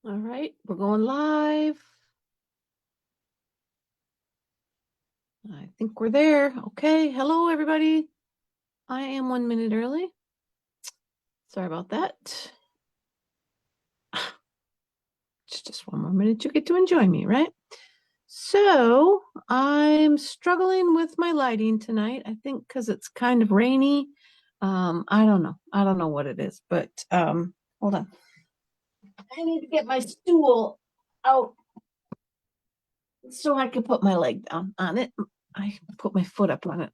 All right, we're going live. I think we're there. Okay, hello everybody. I am 1 minute early. Sorry about that. It's just one more minute. You get to enjoy me, right? So I'm struggling with my lighting tonight. I think because it's kind of rainy. I don't know. I don't know what it is, but hold on. I need to get my stool out so I can put my leg down on it. I put my foot up on it.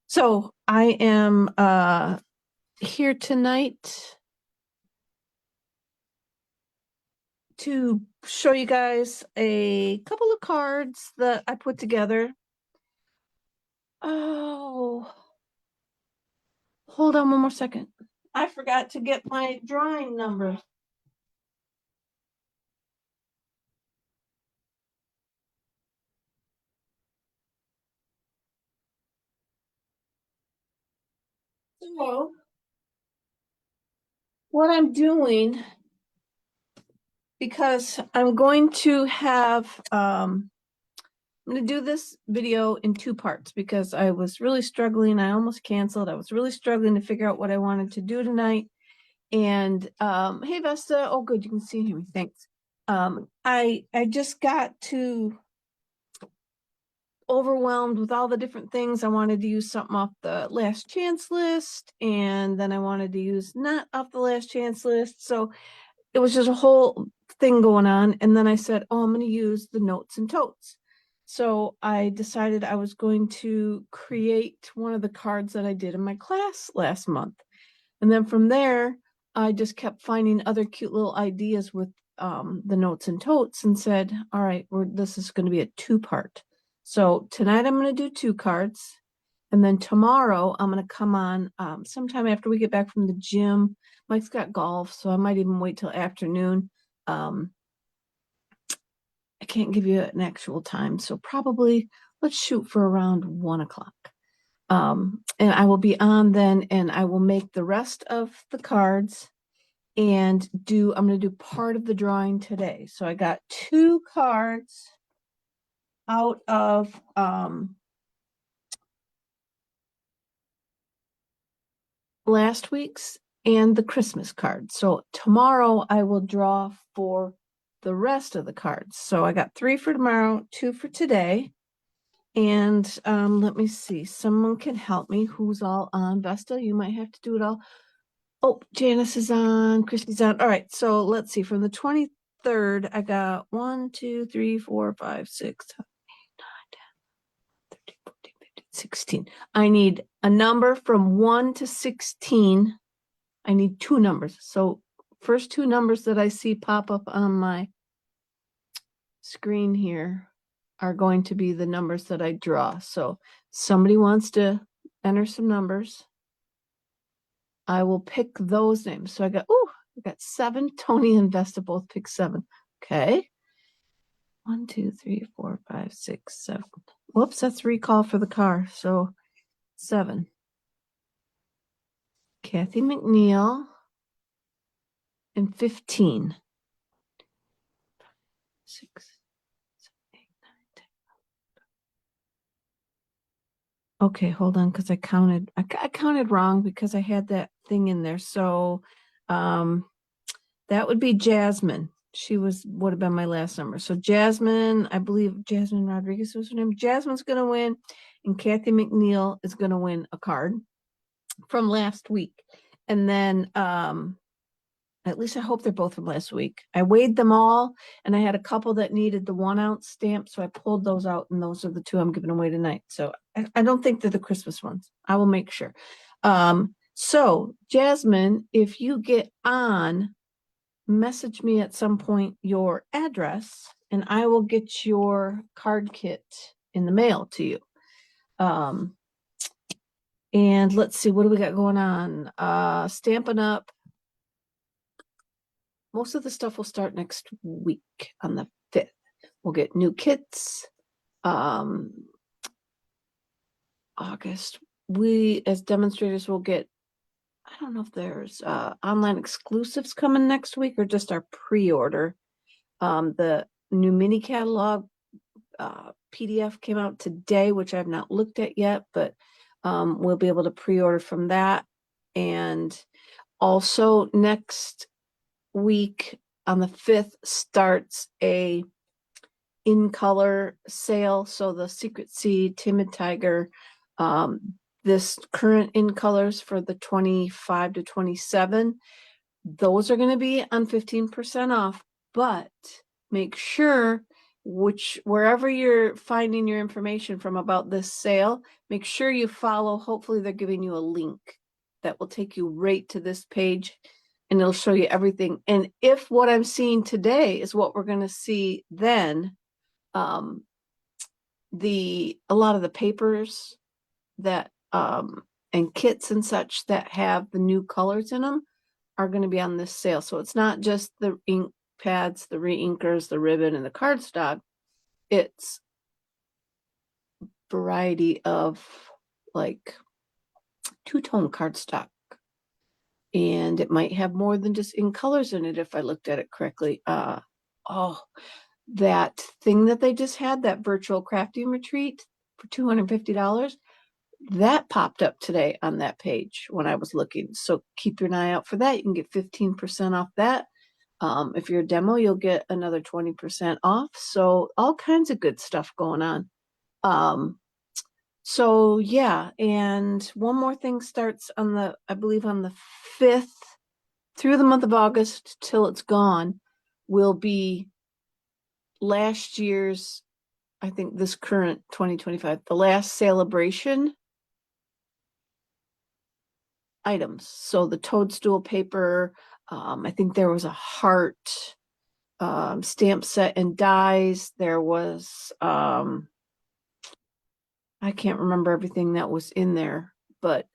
So I am here tonight to show you guys a couple of cards that I put together. Oh, hold on one more second. I forgot to get my drawing number. So what I'm doing, because I'm going to have I'm going to do this video in two parts because I was really struggling. I almost canceled. I was really struggling to figure out what I wanted to do tonight. And hey Vesta, oh good, you can see and hear me. Thanks. I just got too overwhelmed with all the different things. I wanted to use something off the last chance list, and then I wanted to use not off the last chance list. So it was just a whole thing going on. And then I said, oh, I'm going to use the Notes and Totes. So I decided I was going to create one of the cards that I did in my class last month. And then from there, I just kept finding other cute little ideas with the Notes and Totes and said, all right, this is going to be a two-part. So tonight I'm going to do two cards. And then tomorrow I'm going to come on sometime after we get back from the gym. Mike's got golf, so I might even wait till afternoon. I can't give you an actual time, so probably let's shoot for around 1 o'clock. And I will be on then, and I will make the rest of the cards and I'm going to do part of the drawing today. So I got two cards out of last week's and the Christmas card. So tomorrow I will draw for the rest of the cards. So I got 3 for tomorrow, 2 for today. And let me see, someone can help me. Who's all on? Vesta, you might have to do it all. Oh, Janice is on, Christy's on. All right, so let's see. From the 23rd, I got 1, 2, 3, 4, 5, 6, 7, 8, 9, 10, 13, 14, 15, 16. I need a number from 1 to 16. I need 2 numbers. So first 2 numbers that I see pop up on my screen here are going to be the numbers that I draw. So somebody wants to enter some numbers, I will pick those names. So I got 7. Tony and Vesta both pick 7. Okay. 1, 2, 3, 4, 5, 6, 7. Whoops, that's recall for the car. So 7. Kathy McNeil and 15. 6, 7, 8, 9, 10. Okay, hold on, because I counted wrong because I had that thing in there. So that would be Jasmine. She would have been my last number. So Jasmine, I believe Jasmine Rodriguez was her name. Jasmine's gonna win, and Kathy McNeil is gonna win a card from last week. And then at least I hope they're both from last week. I weighed them all, and I had a couple that needed the 1 ounce stamp, so I pulled those out, and those are the 2 I'm giving away tonight. So I don't think they're the Christmas ones. I will make sure. So Jasmine, if you get on, message me at some point your address, and I will get your card kit in the mail to you. And let's see, what do we got going on? Stampin' Up. Most of the stuff will start next week on the 5th. We'll get new kits. August, we as demonstrators will get I don't know if there's online exclusives coming next week or just our pre-order. The new mini catalog PDF came out today, which I've not looked at yet, but we'll be able to pre-order from that. And also next week on the 5th starts a in color sale. So the Secret Sea, Timid Tiger, this current in colors for the 25 to 27, those are going to be on 15% off, but make sure wherever you're finding your information from about this sale, make sure you follow. Hopefully they're giving you a link that will take you right to this page and it'll show you everything. And if what I'm seeing today is what we're going to see then, a lot of the papers that and kits and such that have the new colors in them are going to be on this sale. So it's not just the ink pads, the re-inkers, the ribbon, and the cardstock. It's variety of like two-tone cardstock. And it might have more than just ink colors in it if I looked at it correctly. That thing that they just had, that virtual crafting retreat for $250, that popped up today on that page when I was looking. So keep your eye out for that. You can get 15% off that. If you're a demo, you'll get another 20% off. So all kinds of good stuff going on. So yeah, and one more thing starts on I believe on the 5th through the month of August till it's gone, will be last year's, I think this current 2025, the last celebration items. So the toadstool paper, I think there was a heart stamp set and dies. There was, I can't remember everything that was in there, but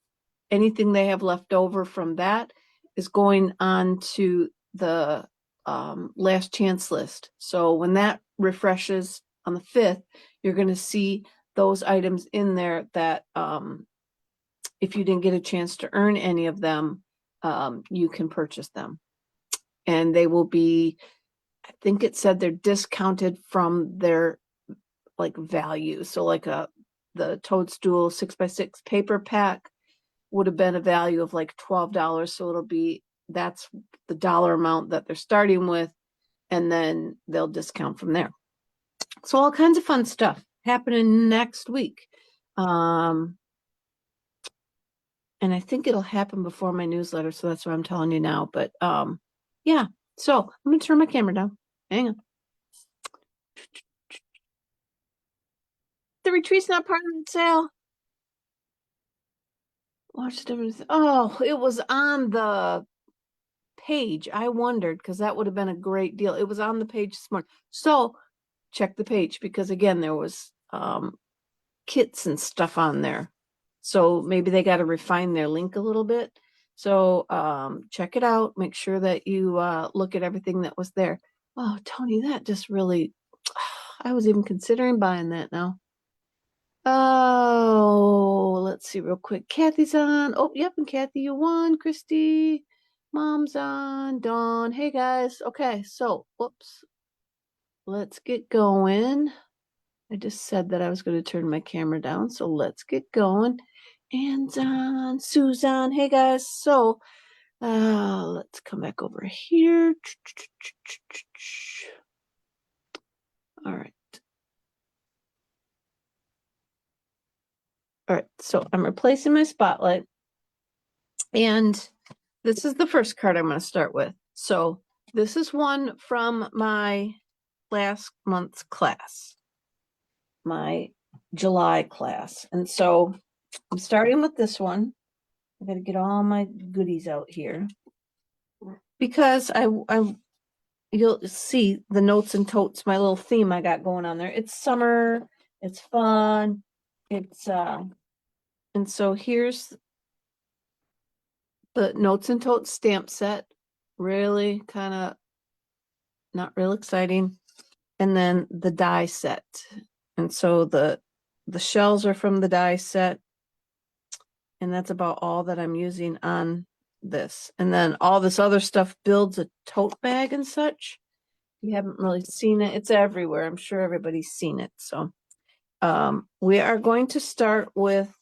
anything they have left over from that is going on to the last chance list. So when that refreshes on the 5th, you're going to see those items in there that if you didn't get a chance to earn any of them, you can purchase them. And they will be, I think it said they're discounted from their like value. So like the toadstool 6x6 paper pack would have been a value of like $12. So that's the dollar amount that they're starting with. And then they'll discount from there. So all kinds of fun stuff happening next week. And I think it'll happen before my newsletter. So that's what I'm telling you now. But yeah, so I'm going to turn my camera down. Hang on. The retreat's not part of the sale. Watch the difference. Oh, it was on the page. I wondered because that would have been a great deal. It was on the page this morning. So check the page because again, there was kits and stuff on there. So maybe they got to refine their link a little bit. So check it out. Make sure that you look at everything that was there. Oh, Tony, that just really, I was even considering buying that now. Oh, let's see real quick. Kathy's on. Oh, yep, and Kathy, you won. Christy, Mom's on. Dawn. Hey, guys. Okay, so, whoops. Let's get going. I just said that I was going to turn my camera down, so let's get going. And Susan. Hey, guys. So, let's come back over here. All right. All right, so I'm replacing my spotlight. And this is the first card I'm going to start with. So this is one from my last month's class, my July class. And so I'm starting with this one. I got to get all my goodies out here because you'll see the notes and totes, my little theme I got going on there. It's summer, it's fun. And so here's the Notes and Totes stamp set. Really kind of not real exciting. And then the die set. And so the shells are from the die set. And that's about all that I'm using on this. And then all this other stuff builds a tote bag and such. You haven't really seen it. It's everywhere. I'm sure everybody's seen it. So we are going to start with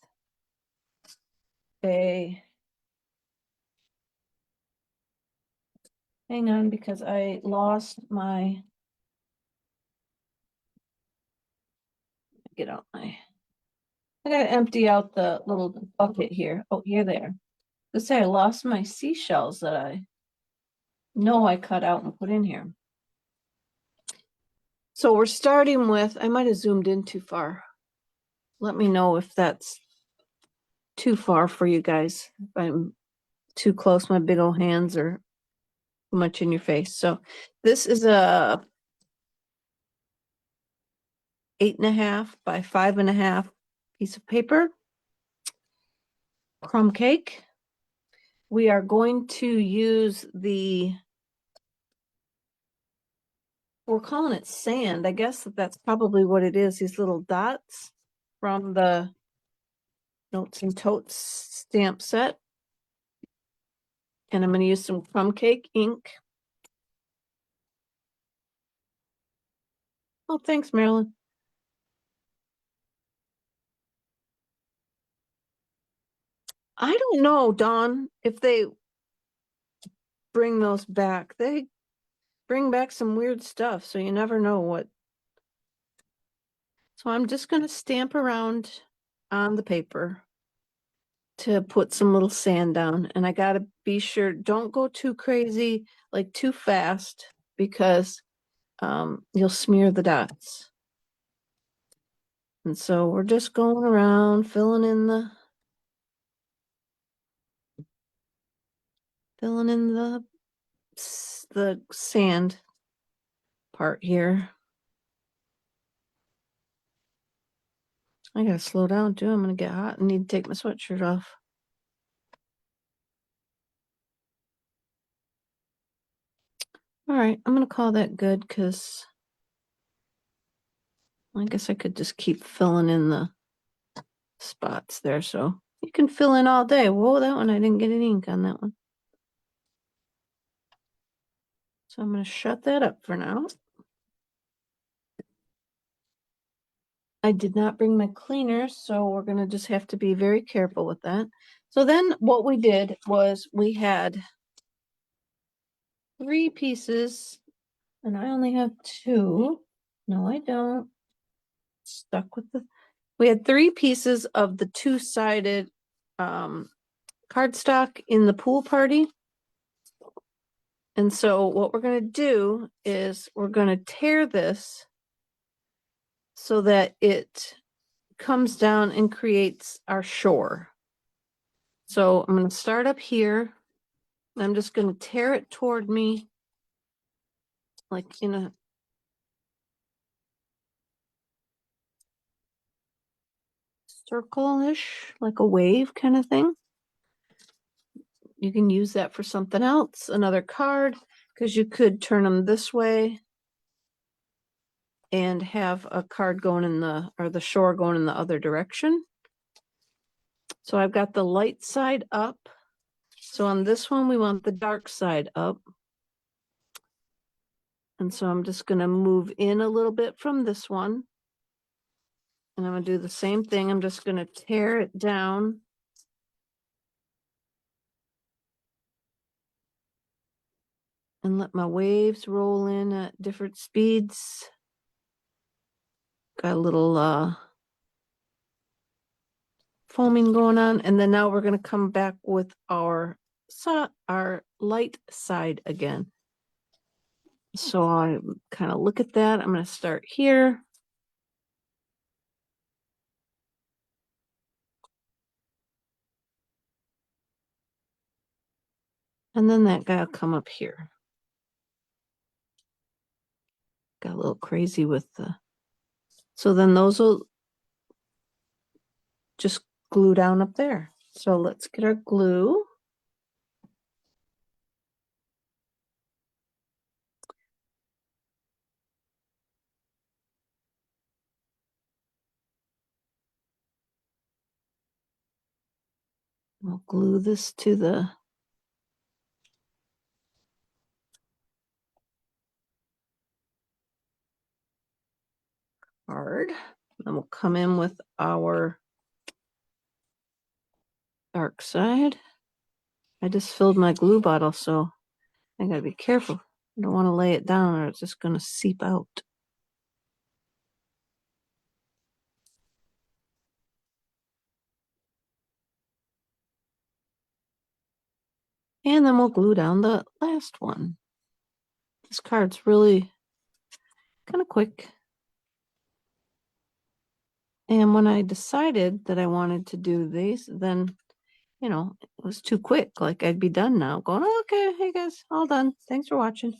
hang on, because I lost my, get out my, I gotta empty out the little bucket here. Oh, here they are. Let's say I lost my seashells that I know I cut out and put in here. So we're starting with, I might have zoomed in too far. Let me know if that's too far for you guys. If I'm too close, my big old hands are too much in your face. So this is a 8.5 by 5.5 piece of paper, crumb cake. We are going to use we're calling it sand. I guess that's probably what it is, these little dots from the Notes and Totes stamp set. And I'm going to use some crumb cake ink. Oh, thanks, Marilyn. I don't know, Dawn, if they bring those back. They bring back some weird stuff, so you never know what. So I'm just going to stamp around on the paper to put some little sand down. And I got to be sure, don't go too crazy, like too fast, because you'll smear the dots. And so we're just going around filling in the sand part here. I gotta slow down too. I'm gonna get hot and need to take my sweatshirt off. All right, I'm gonna call that good because I guess I could just keep filling in the spots there. So you can fill in all day. Whoa, that one, I didn't get any ink on that one. So I'm gonna shut that up for now. I did not bring my cleaner, so we're gonna just have to be very careful with that. So then what we did was we had 3 pieces and I only have 2. No, I don't. Stuck with we had 3 pieces of the 2-sided cardstock in the pool party. And so what we're going to do is we're going to tear this so that it comes down and creates our shore. So I'm going to start up here. I'm just going to tear it toward me like in a circle-ish, like a wave kind of thing. You can use that for something else, another card, because you could turn them this way and have a card going in the shore going in the other direction. So I've got the light side up. So on this one, we want the dark side up. And so I'm just going to move in a little bit from this one. And I'm going to do the same thing. I'm just going to tear it down. And let my waves roll in at different speeds. Got a little foaming going on. And then now we're going to come back with our light side again. So I kind of look at that. I'm going to start here. And then that guy will come up here. Got a little crazy with the, so then those will just glue down up there. So let's get our glue. We'll glue this to the card. Then we'll come in with our dark side. I just filled my glue bottle, so I gotta be careful. I don't want to lay it down or it's just gonna seep out. And then we'll glue down the last one. This card's really kind of quick. And when I decided that I wanted to do these, then, you know, it was too quick. Like I'd be done now going, oh, okay, hey guys, all done. Thanks for watching.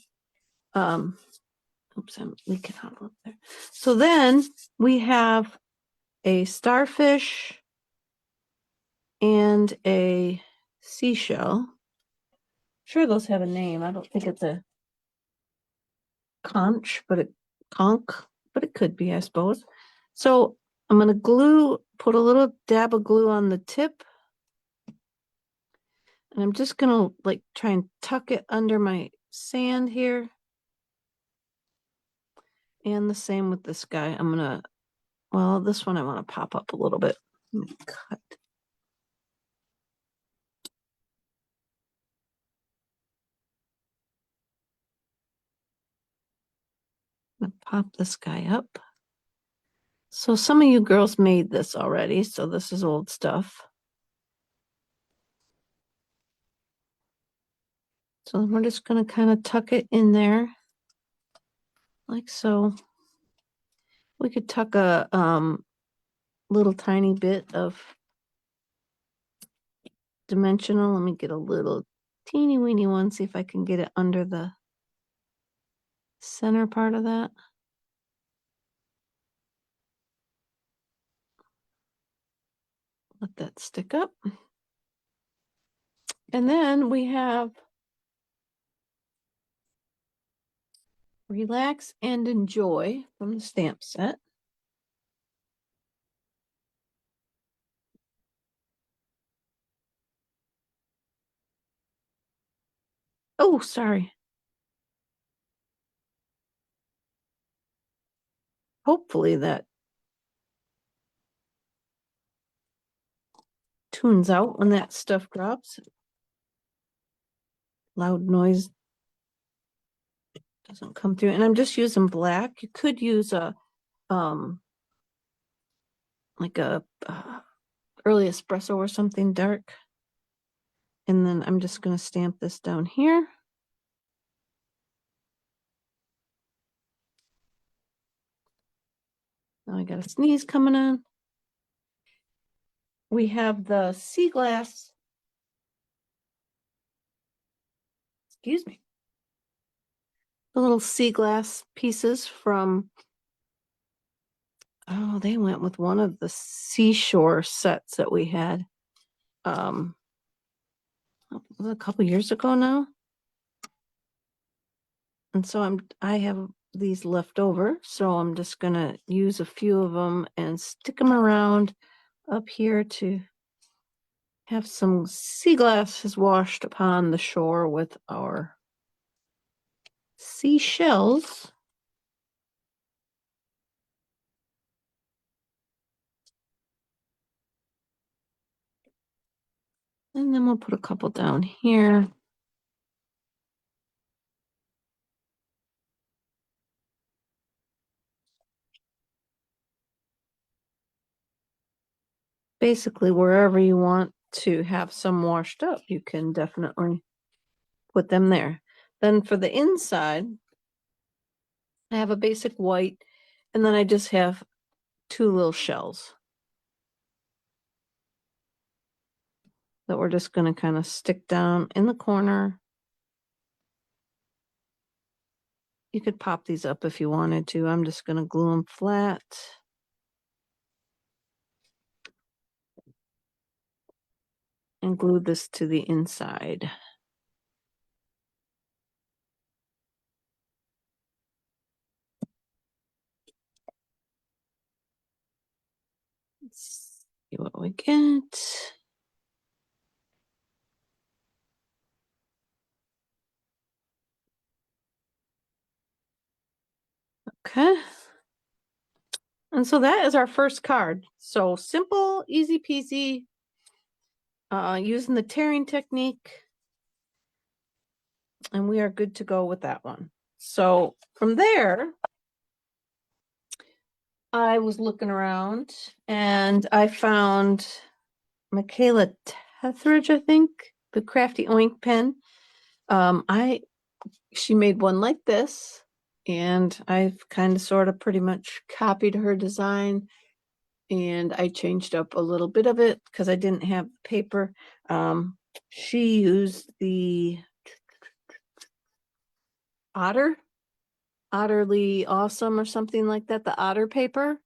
Oops, I'm leaking out a little there. So then we have a starfish and a seashell. Sure, those have a name. I don't think it's a conch, but it could be, I suppose. So I'm gonna put a little dab of glue on the tip, and I'm just gonna like try and tuck it under my sand here. And the same with this guy. Well, this one I want to pop up a little bit. Let me cut. I'm gonna pop this guy up. So some of you girls made this already, so this is old stuff. So we're just going to kind of tuck it in there like so. We could tuck a little tiny bit of dimensional. Let me get a little teeny weeny one, see if I can get it under the center part of that. Let that stick up. And then we have Relax and Enjoy from the stamp set. Oh, sorry. Hopefully that tunes out when that stuff drops. Loud noise doesn't come through. And I'm just using black. You could use a like a early espresso or something dark. And then I'm just going to stamp this down here. Now I got a sneeze coming on. We have the sea glass. Excuse me. The little sea glass pieces from, oh, they went with one of the seashore sets that we had. A couple years ago now. And so I have these left over, so I'm just gonna use a few of them and stick them around up here to have some sea glasses washed upon the shore with our seashells. And then we'll put a couple down here. Basically, wherever you want to have some washed up, you can definitely put them there. Then for the inside, I have a basic white, and then I just have two little shells that we're just going to kind of stick down in the corner. You could pop these up if you wanted to. I'm just going to glue them flat. And glue this to the inside. Let's see what we get. Okay. And so that is our first card. So simple, easy peasy, using the tearing technique. And we are good to go with that one. So from there, I was looking around and I found Michaela Tetheridge, I think, the Crafty Oink pen. She made one like this, and I've kind of sort of pretty much copied her design, and I changed up a little bit of it because I didn't have paper. She used the Otterly Awesome or something like that, the otter paper.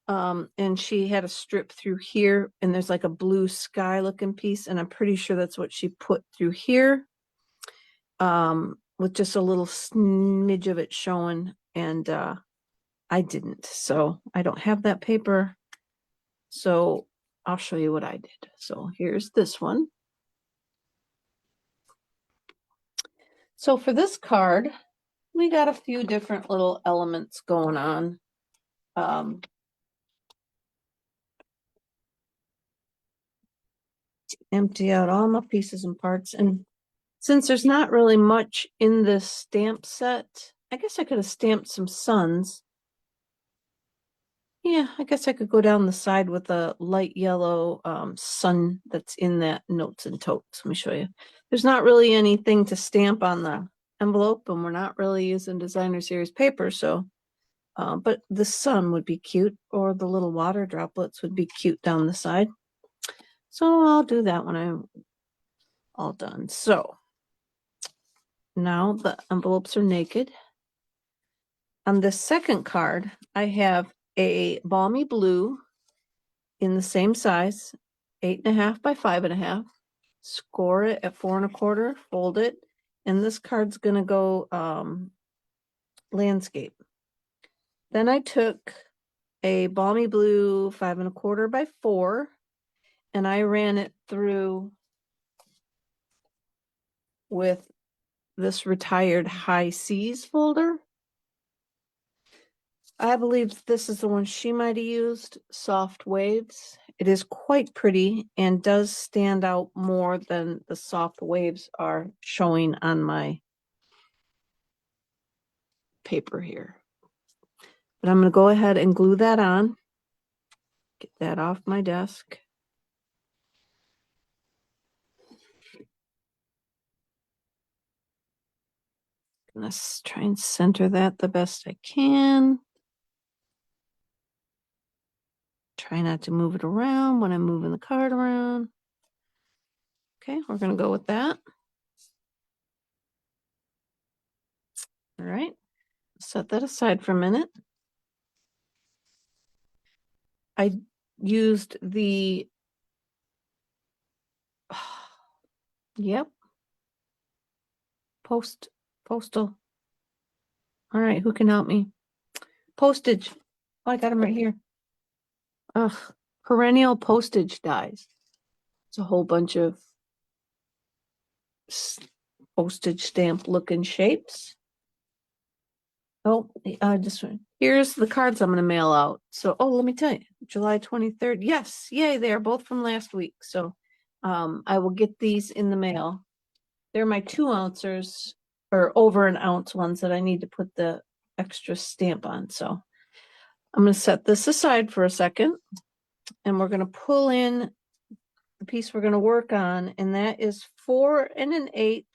And she had a strip through here, and there's like a blue sky looking piece, and I'm pretty sure that's what she put through here. With just a little smidge of it showing, and I didn't, so I don't have that paper. So I'll show you what I did. So here's this one. So for this card, we got a few different little elements going on. Empty out all my pieces and parts, and since there's not really much in this stamp set, I guess I could have stamped some suns. Yeah, I guess I could go down the side with a light yellow sun that's in that Notes and Totes. Let me show you. There's not really anything to stamp on the envelope, and we're not really using designer series paper, so but the sun would be cute, or the little water droplets would be cute down the side. So I'll do that when I'm all done. So now the envelopes are naked. On the second card, I have a balmy blue in the same size, 8.5 by 5.5. Score it at 4.25, fold it, and this card's gonna go landscape. Then I took a balmy blue 5.25 by 4, and I ran it through with this retired high seas folder. I believe this is the one she might have used, Soft Waves. It is quite pretty and does stand out more than the soft waves are showing on my paper here. But I'm going to go ahead and glue that on. Get that off my desk. Let's try and center that the best I can. Try not to move it around when I'm moving the card around. Okay, we're going to go with that. All right, set that aside for a minute. I used the, yep, postal. All right, who can help me? Postage. Oh, I got them right here. Ugh, perennial postage dies. It's a whole bunch of postage stamp looking shapes. Oh, just here's the cards I'm going to mail out. So, oh, let me tell you, July 23rd. Yes, yay, they are both from last week. So, I will get these in the mail. They're my 2-ouncers, or over an ounce ones that I need to put the extra stamp on. So, I'm going to set this aside for a second, and we're going to pull in the piece we're going to work on, and that is 4 1/8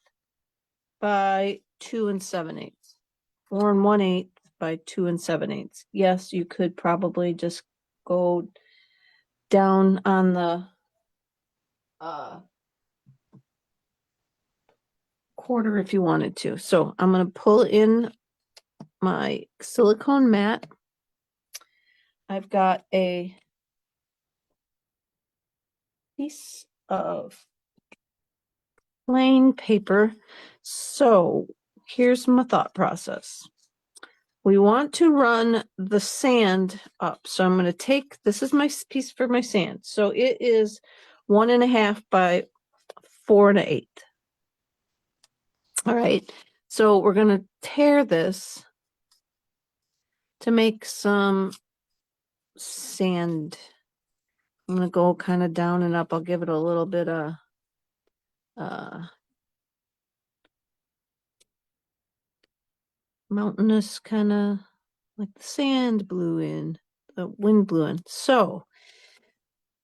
by 2 7/8. 4 1/8 by 2 7/8. Yes, you could probably just go down on the quarter if you wanted to. So I'm going to pull in my silicone mat. I've got a piece of plain paper. So here's my thought process. We want to run the sand up. So I'm going to take, this is my piece for my sand. So it is 1.5 by 4 1/8. All right. So we're going to tear this to make some sand. I'm going to go kind of down and up. I'll give it a little bit of mountainous, kind of like the sand blew in, the wind blew in. So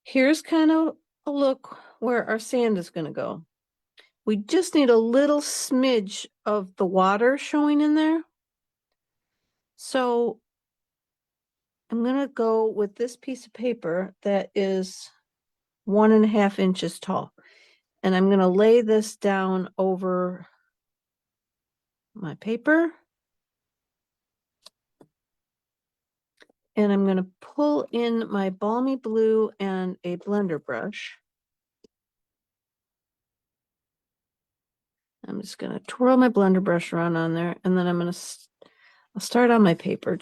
here's kind of a look where our sand is going to go. We just need a little smidge of the water showing in there. So I'm going to go with this piece of paper that is 1.5 inches tall. And I'm going to lay this down over my paper. And I'm going to pull in my balmy blue and a blender brush. I'm just going to twirl my blender brush around on there. And then I'll start on my paper.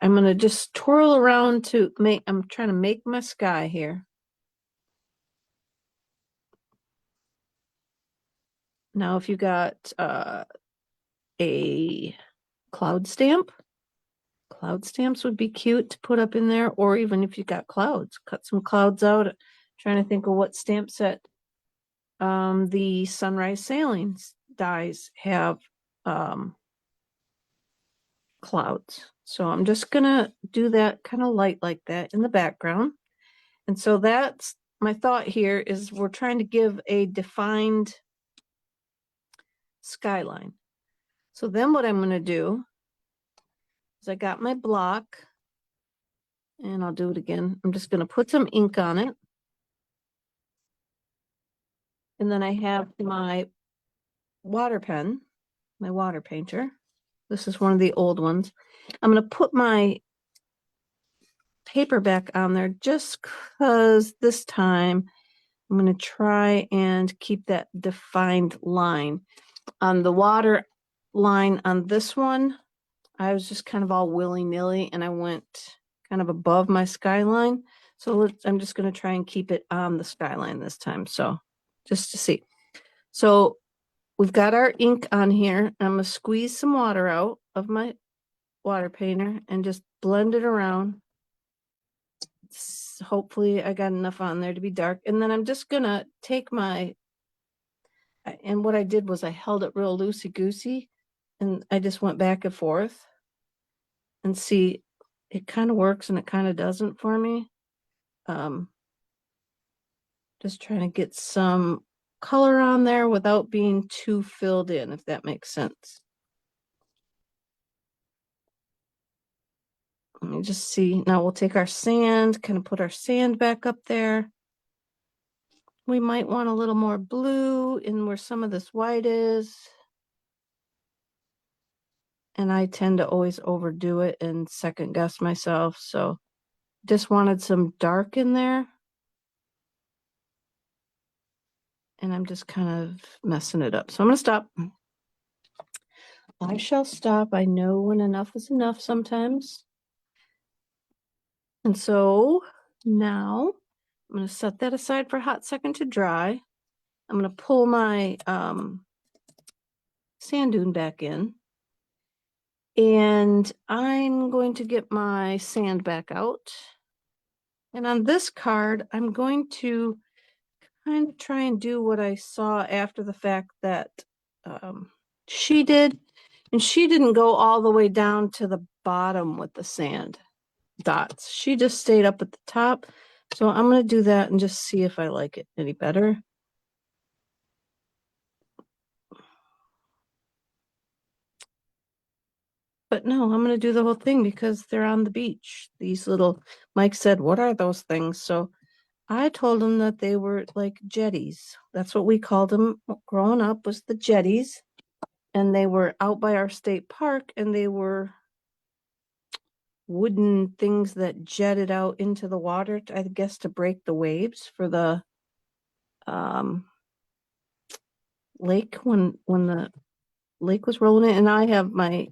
I'm going to just twirl around I'm trying to make my sky here. Now, if you got a cloud stamps would be cute to put up in there, or even if you got clouds, cut some clouds out. Trying to think of what stamp set. The Sunrise Sailing dies have clouds. So I'm just gonna do that kind of light like that in the background. And so that's my thought here is we're trying to give a defined skyline. So then what I'm going to do is I got my block and I'll do it again. I'm just going to put some ink on it. And then I have my water pen, my water painter. This is one of the old ones. I'm going to put my paper back on there just because this time I'm going to try and keep that defined line. On the water line on this one, I was just kind of all willy-nilly and I went kind of above my skyline. So I'm just going to try and keep it on the skyline this time. So just to see. So we've got our ink on here. I'm going to squeeze some water out of my water painter and just blend it around. Hopefully I got enough on there to be dark. And then I'm just going to take and what I did was I held it real loosey-goosey and I just went back and forth and see, it kind of works and it kind of doesn't for me. Just trying to get some color on there without being too filled in, if that makes sense. Let me just see. Now we'll take our sand, kind of put our sand back up there. We might want a little more blue in where some of this white is. And I tend to always overdo it and second guess myself. So just wanted some dark in there. And I'm just kind of messing it up. So I'm going to stop. I shall stop. I know when enough is enough sometimes. And so now I'm going to set that aside for a hot second to dry. I'm going to pull my sand dune back in. And I'm going to get my sand back out. And on this card, I'm going to kind of try and do what I saw after the fact that she did. And she didn't go all the way down to the bottom with the sand dots. She just stayed up at the top. So I'm going to do that and just see if I like it any better. But no, I'm going to do the whole thing because they're on the beach. These little, Mike said, what are those things? So I told him that they were like jetties. That's what we called them growing up, was the jetties. And they were out by our state park and they were wooden things that jetted out into the water, I guess, to break the waves for the lake when the lake was rolling in. And I have my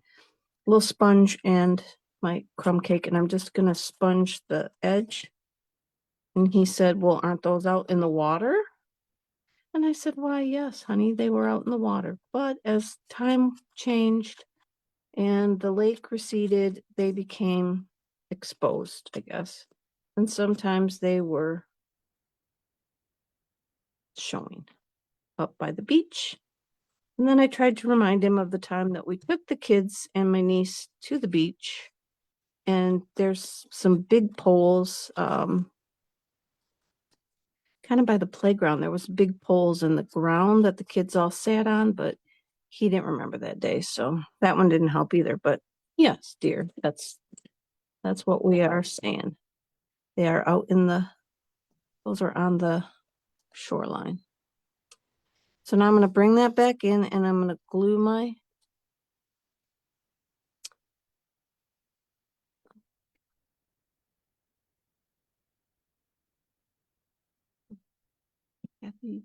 little sponge and my crumb cake, and I'm just gonna sponge the edge. And he said, well, aren't those out in the water? And I said, why, yes, honey, they were out in the water. But as time changed and the lake receded, they became exposed, I guess. And sometimes they were showing up by the beach. And then I tried to remind him of the time that we took the kids and my niece to the beach. And there's some big poles, kind of by the playground. There was big poles in the ground that the kids all sat on, but he didn't remember that day. So that one didn't help either. But yes, dear, that's what we are saying. They are out in those are on the shoreline. So now I'm going to bring that back in and I'm going to glue my Kathy.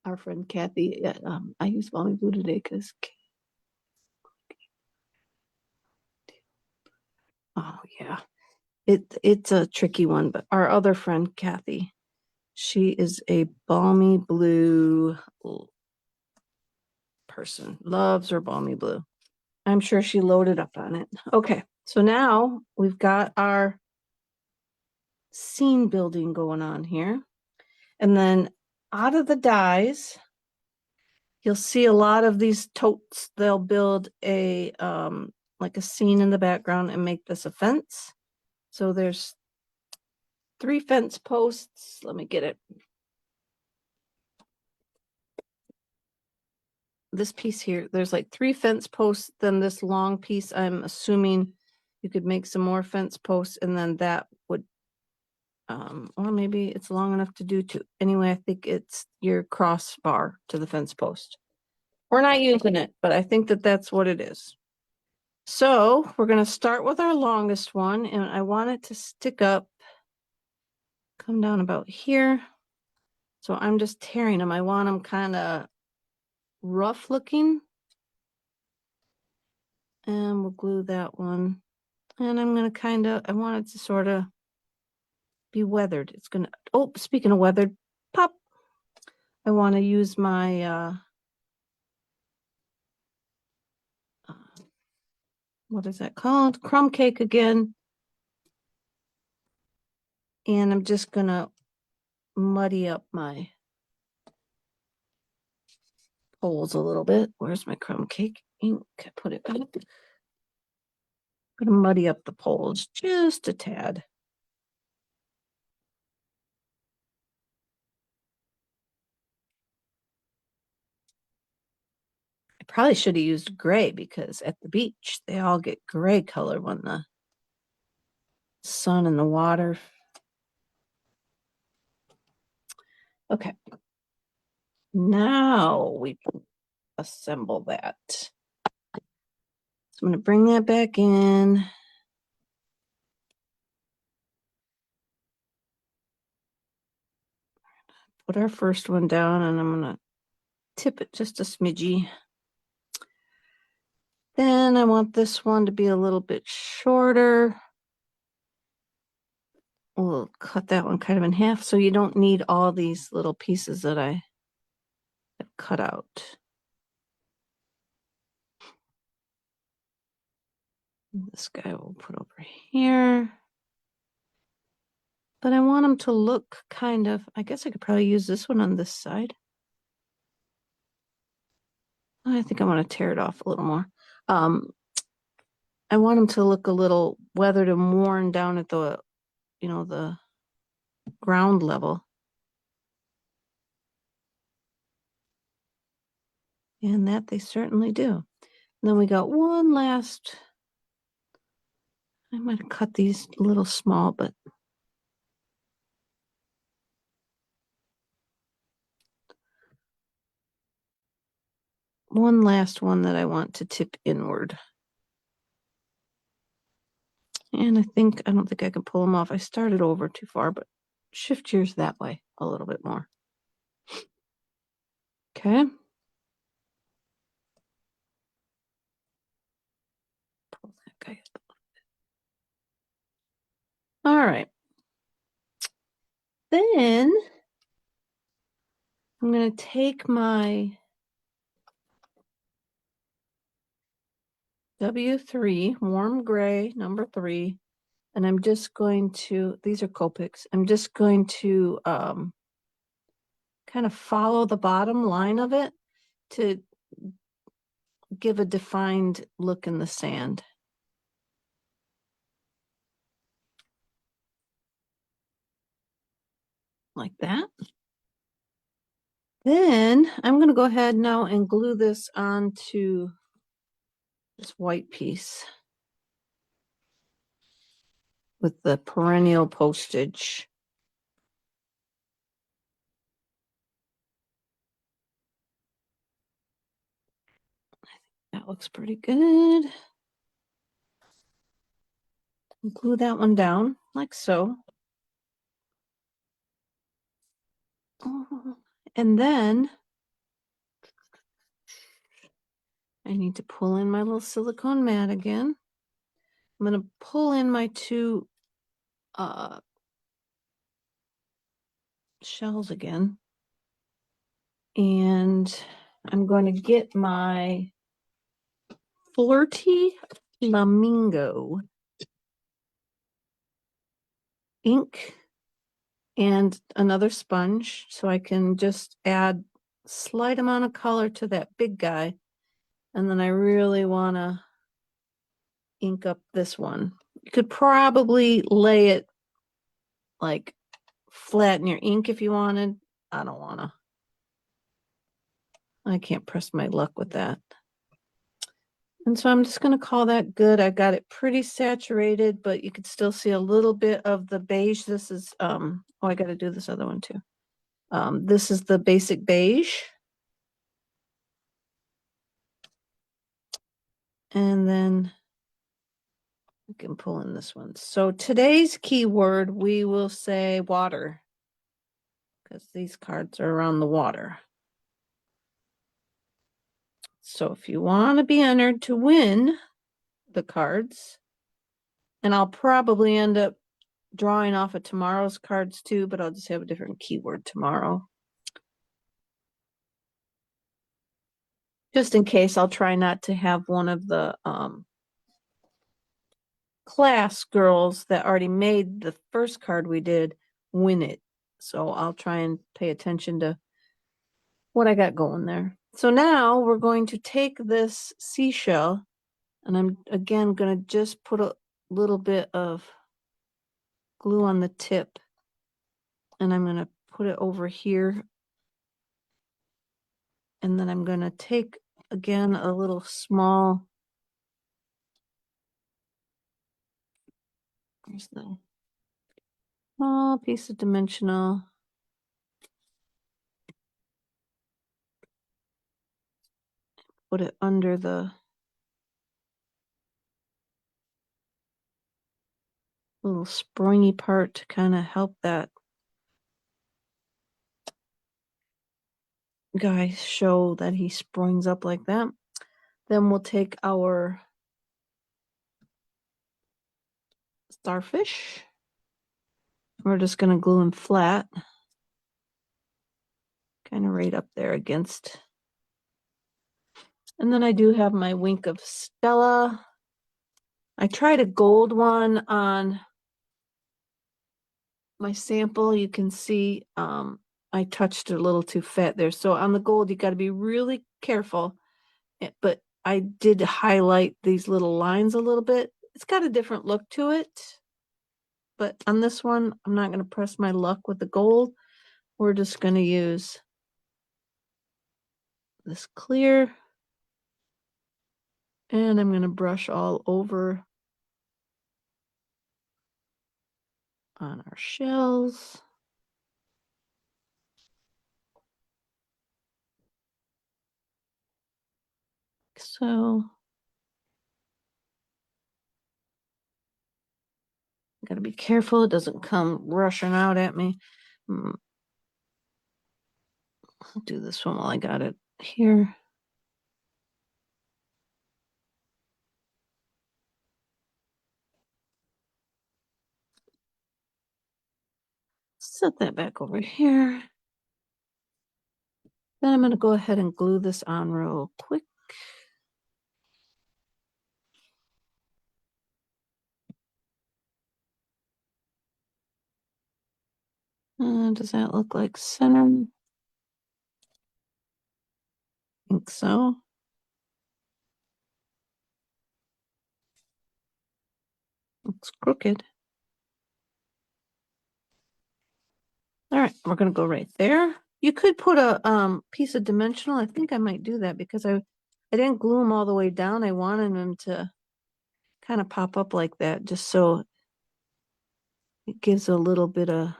Our friend Kathy. I used Balmy Blue today because. Oh yeah, it's a tricky one, but our other friend Kathy, she is a balmy blue person. Loves her balmy blue. I'm sure she loaded up on it. Okay, so now we've got our scene building going on here. And then out of the dies, you'll see a lot of these totes. They'll build a like a scene in the background and make this a fence. So there's 3 fence posts. Let me get it. This piece here, there's like 3 fence posts, then this long piece. I'm assuming you could make some more fence posts, and then that would or maybe it's long enough to do 2. Anyway, I think it's your crossbar to the fence post. We're not using it, but I think that that's what it is. So we're going to start with our longest one, and I want it to stick up, come down about here. So I'm just tearing them. I want them kind of rough looking. And we'll glue that one. And I'm going to I want it to sort of be weathered. It's going to, oh, speaking of weathered, pop. I want to use my, what is that called? Crumb cake again. And I'm just going to muddy up my holes a little bit. Where's my crumb cake ink? I put it back. I'm going to muddy up the poles just a tad. I probably should have used gray because at the beach, they all get gray color when the sun and the water. Okay. Now we assemble that. So I'm going to bring that back in. Put our first one down, and I'm going to tip it just a smidgy. Then I want this one to be a little bit shorter. We'll cut that one kind of in half so you don't need all these little pieces that I have cut out. This guy we'll put over here. But I want them to look kind of, I guess I could probably use this one on this side. I think I want to tear it off a little more. I want them to look a little weathered and worn down at the, the ground level. And that they certainly do. And then we got one last, I might have cut these a little small, but one last one that I want to tip inward. And I don't think I can pull them off. I started over too far, but shift yours that way a little bit more. Okay. Pull that guy up. All right. Then I'm going to take my W3, warm gray, number 3, And I'm just going to, these are Copics, I'm just going to kind of follow the bottom line of it to give a defined look in the sand. Like that. Then I'm going to go ahead now and glue this onto this white piece with the perennial postage. That looks pretty good. Glue that one down like so. And then I need to pull in my little silicone mat again. I'm going to pull in my two shells again. And I'm going to get my Flirty Flamingo ink and another sponge so I can just add slight amount of color to that big guy. And then I really want to ink up this one. You could probably lay it like flat in your ink if you wanted. I don't want to. I can't press my luck with that. And so I'm just going to call that good. I got it pretty saturated, but you could still see a little bit of the beige. This is, oh, I got to do this other one too. This is the basic beige. And then we can pull in this one. So today's keyword, we will say water, because these cards are around the water. So if you want to be entered to win the cards, and I'll probably end up drawing off of tomorrow's cards too, but I'll just have a different keyword tomorrow. Just in case, I'll try not to have one of the class girls that already made the first card we did win it. So I'll try and pay attention to what I got going there. So now we're going to take this seashell, and I'm again going to just put a little bit of glue on the tip, and I'm going to put it over here. And then I'm going to take again a little small, where's the small piece of dimensional. Put it under the little springy part to kind of help that guy show that he springs up like that. Then we'll take our starfish. We're just going to glue him flat, kind of right up there against. And then I do have my wink of Stella. I tried a gold one on my sample. You can see I touched it a little too fat there. So on the gold, you got to be really careful. But I did highlight these little lines a little bit. It's got a different look to it. But on this one, I'm not going to press my luck with the gold. We're just going to use this clear. And I'm going to brush all over on our shells. So got to be careful it doesn't come rushing out at me. I'll do this one while I got it here. Set that back over here. Then I'm going to go ahead and glue this on real quick. Does that look like center? I think so. Looks crooked. All right, we're gonna go right there. You could put a piece of dimensional. I think I might do that because I didn't glue them all the way down. I wanted them to kind of pop up like that, just so it gives a little bit of,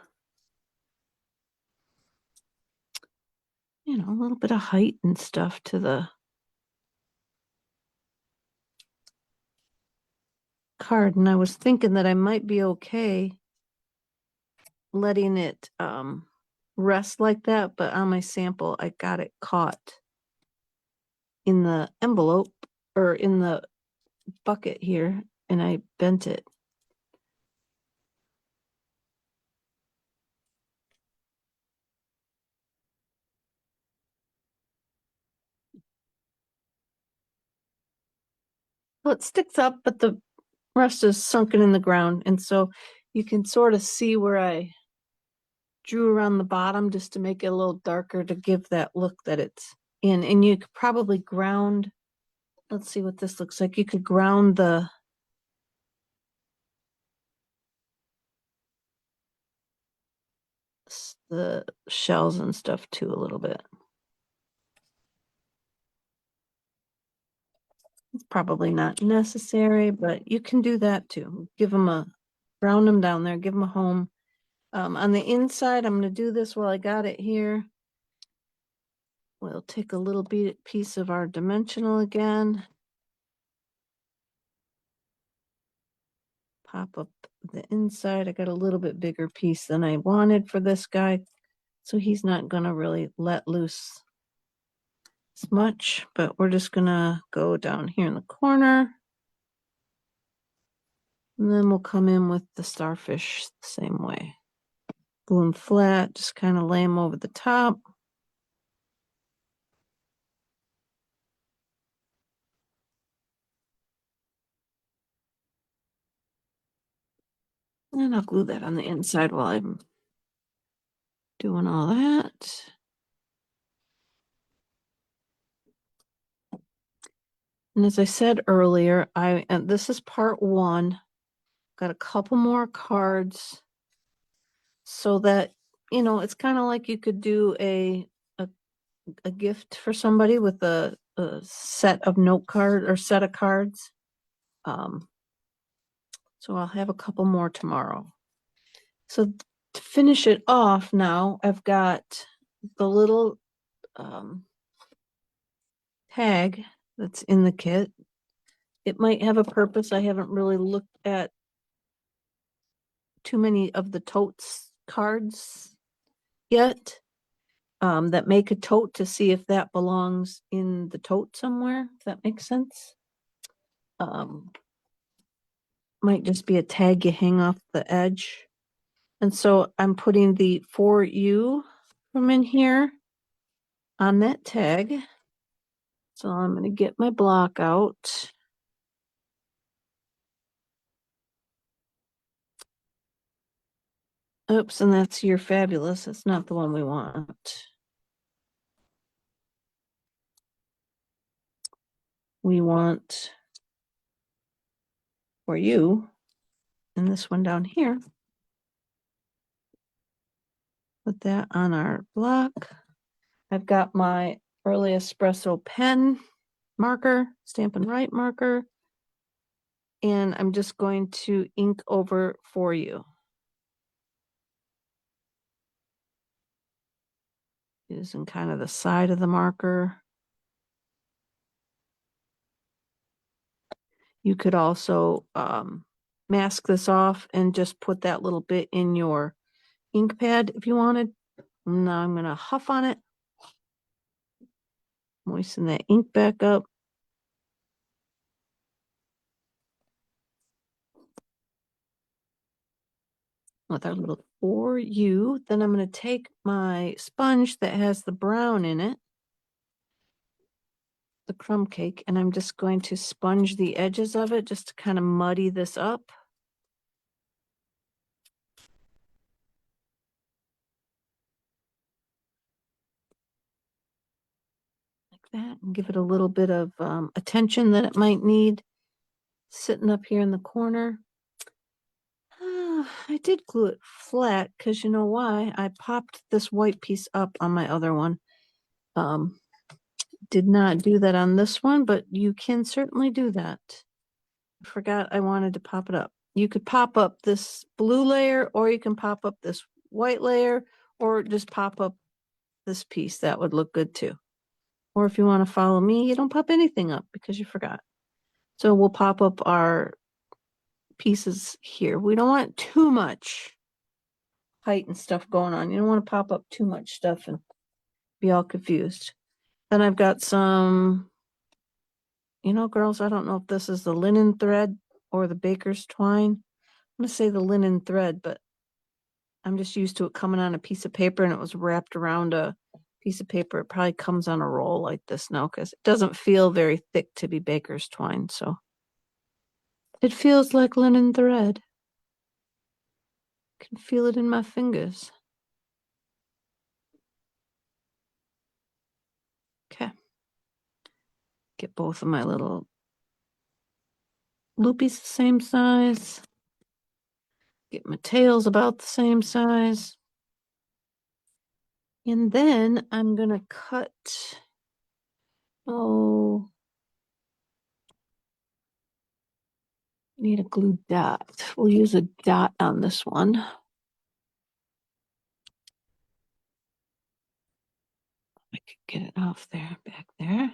a little bit of height and stuff to the card. And I was thinking that I might be okay letting it rest like that, but on my sample, I got it caught in the envelope or in the bucket here, and I bent it. Well, it sticks up, but the rest is sunken in the ground, and so you can sort of see where I drew around the bottom just to make it a little darker to give that look that it's in. And you could probably ground, let's see what this looks like. You could ground the shells and stuff too a little bit. It's probably not necessary, but you can do that too. Give them ground them down there, give them a home. On the inside, I'm going to do this while I got it here. We'll take a little piece of our dimensional again. Pop up the inside. I got a little bit bigger piece than I wanted for this guy, so he's not going to really let loose as much, but we're just going to go down here in the corner. And then we'll come in with the starfish the same way. Glue them flat, just kind of lay them over the top. And I'll glue that on the inside while I'm doing all that. And as I said earlier, and this is part one. Got a couple more cards so that, it's kind of like you could do a gift for somebody with a set of note card or set of cards. So I'll have a couple more tomorrow. So to finish it off now, I've got the little tag that's in the kit. It might have a purpose. I haven't really looked at too many of the totes cards yet that make a tote to see if that belongs in the tote somewhere, if that makes sense. Might just be a tag you hang off the edge. And so I'm putting the for you from in here on that tag. So I'm going to get my block out. Oops, and that's You're Fabulous. That's not the one we want. We want For You, and this one down here. Put that on our block. I've got my early espresso pen marker, Stampin' Right marker, and I'm just going to ink over For You. Using kind of the side of the marker. You could also mask this off and just put that little bit in your ink pad if you wanted. Now I'm going to huff on it. Moisten that ink back up. With our little For You. Then I'm going to take my sponge that has the brown in it, the crumb cake, and I'm just going to sponge the edges of it just to kind of muddy this up. that and give it a little bit of attention that it might need. Sitting up here in the corner. I did glue it flat because you know why? I popped this white piece up on my other one. Did not do that on this one, but you can certainly do that. I forgot I wanted to pop it up. You could pop up this blue layer, or you can pop up this white layer, or just pop up this piece. That would look good too. Or if you want to follow me, you don't pop anything up because you forgot. So we'll pop up our pieces here. We don't want too much height and stuff going on. You don't want to pop up too much stuff and be all confused. Then I've got some, girls, I don't know if this is the linen thread or the baker's twine. I'm going to say the linen thread, but I'm just used to it coming on a piece of paper, and it was wrapped around a piece of paper. It probably comes on a roll like this now because it doesn't feel very thick to be baker's twine. So it feels like linen thread. Can feel it in my fingers. Okay. Get both of my little loopies the same size. Get my tails about the same size. And then I'm going to cut, need a glue dot. We'll use a dot on this one. I could get it off there, back there.